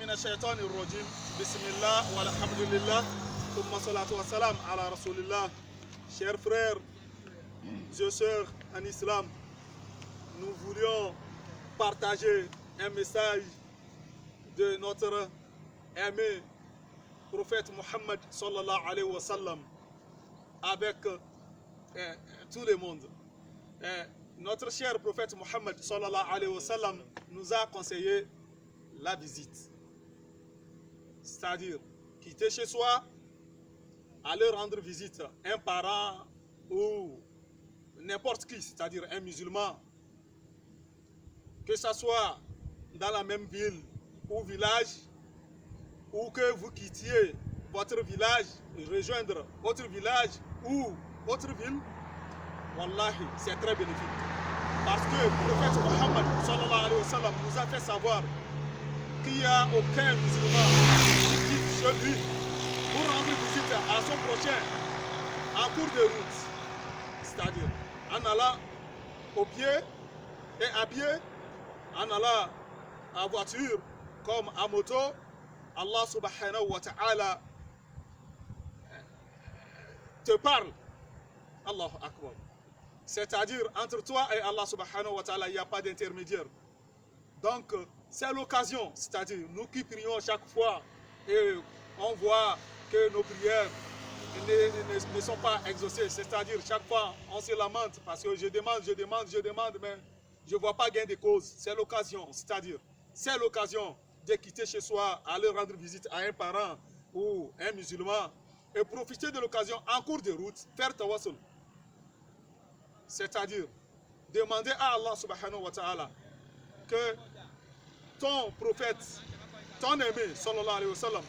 من الشيطان الرجيم بسم الله والحمد لله ثم الصلاة والسلام على رسول الله. Chers frères et sœurs en islam, nous voulions partager un message de notre aimé prophète Mohammed sallallahu alayhi wa sallam avec tout le monde. Notre cher prophète Mohammed sallallahu alayhi wa sallam nous a conseillé la visite. C'est-à-dire quitter chez soi, aller rendre visite à un parent ou n'importe qui, c'est-à-dire un musulman, que ce soit dans la même ville ou village, ou que vous quittiez votre village et rejoindre votre village ou autre ville, wallahi, c'est très bénéfique. Parce que le prophète Mohammed sallallahu alayhi wa sallam nous a fait savoir qu'il n'y a aucun musulman qui quitte chez lui pour rendre visite à son prochain en cours de route. C'est-à-dire en allant au pied et à pied, en allant en voiture comme en moto. Allah subhanahu wa ta'ala te parle. Allahu Akbar. C'est-à-dire entre toi et Allah subhanahu wa ta'ala, il n'y a pas d'intermédiaire. Donc c'est l'occasion, c'est-à-dire nous qui prions chaque fois et on voit que nos prières ne sont pas exaucées. C'est-à-dire chaque fois on se lamente parce que je demande, mais je ne vois pas gain de cause. C'est l'occasion, c'est-à-dire c'est l'occasion de quitter chez soi, aller rendre visite à un parent ou un musulman et profiter de l'occasion en cours de route, faire tawassul. C'est-à-dire demander à Allah subhanahu wa ta'ala que ton prophète, ton aimé, sallallahu alayhi wa sallam,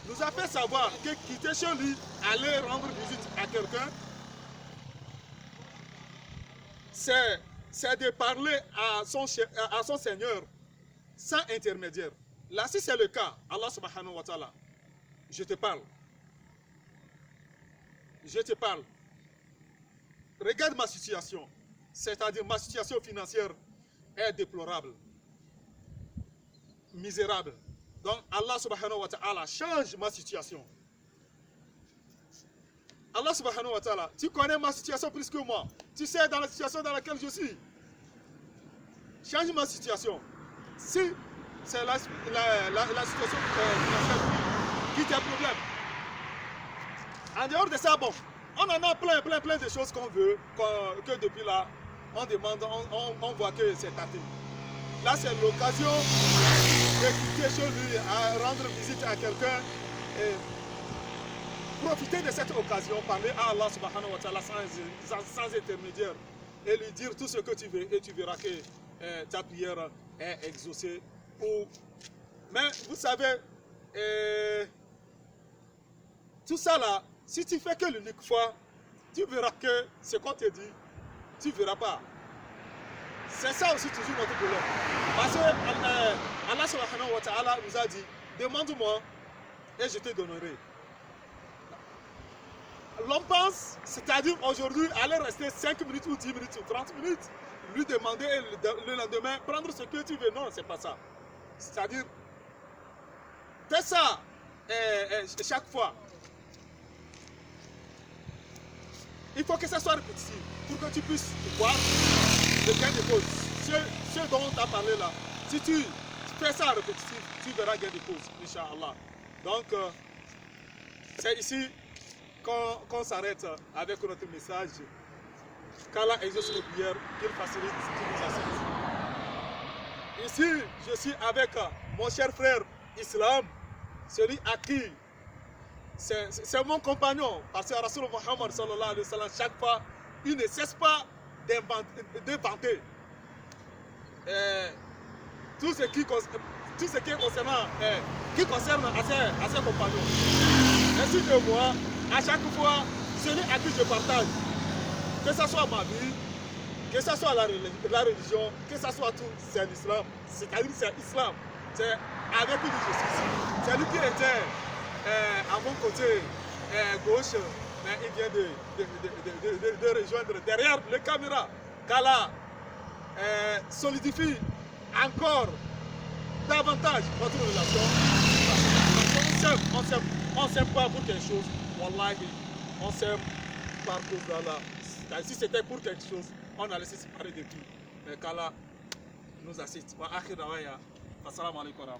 nous a fait savoir que quitter chez lui, aller rendre visite à quelqu'un, c'est de parler à son Seigneur sans intermédiaire. Là, si c'est le cas, Allah subhanahu wa ta'ala, je te parle. Regarde ma situation, c'est-à-dire ma situation financière est déplorable, misérable. Donc Allah subhanahu wa ta'ala change ma situation. Allah subhanahu wa ta'ala, tu connais ma situation plus que moi. Tu sais dans la situation dans laquelle je suis. Change ma situation. Si c'est la situation financière qui te problème. En dehors de ça, bon, on en a plein de choses qu'on veut, que depuis là, on demande, on voit que c'est tâté. Là, c'est l'occasion de quitter chez lui, à rendre visite à quelqu'un et profiter de cette occasion, parler à Allah subhanahu wa ta'ala sans intermédiaire et lui dire tout ce que tu veux et tu verras que ta prière est exaucée. Mais vous savez, tout ça là, si tu fais que l'unique fois, tu verras que ce qu'on te dit, tu ne verras pas. C'est ça aussi toujours notre problème. Parce que Allah subhanahu wa ta'ala nous a dit, demande-moi et je te donnerai. L'homme pense, c'est-à-dire aujourd'hui, aller rester 5 minutes ou 10 minutes ou 30 minutes, lui demander et le lendemain, prendre ce que tu veux. Non, c'est pas ça. C'est-à-dire, fais ça chaque fois. Il faut que ça soit répétitif pour que tu puisses voir le gain de cause. Ce dont on t'a parlé là, si tu fais ça répétitif, tu verras gain de cause, Inch'Allah. Donc, c'est ici qu'on s'arrête avec notre message. Qu'Allah exauce nos prières, qu'il facilite, qu'il nous assiste. Ici, je suis avec mon cher frère Islam, celui à qui c'est mon compagnon, parce que Rasul Muhammad sallallahu alayhi wa sallam, chaque fois, il ne cesse pas d'inventer tout ce qui concerne à ses compagnons. Ainsi que moi, à chaque fois, celui à qui je partage, que ce soit ma vie, que ce soit la religion, que ce soit tout, c'est l'islam. C'est-à-dire c'est l'islam. C'est avec lui que je suis ici. C'est lui qui était à mon côté gauche, mais il vient de rejoindre derrière les caméras. Qu'Allah solidifie encore davantage notre relation. on s'aime pas pour quelque chose. Wallahi, on s'aime par cause d'Allah. Si c'était pour quelque chose, on allait se séparer depuis. Mais qu'Allah nous assiste. Wa akhir dawaya. Assalamu alaikum.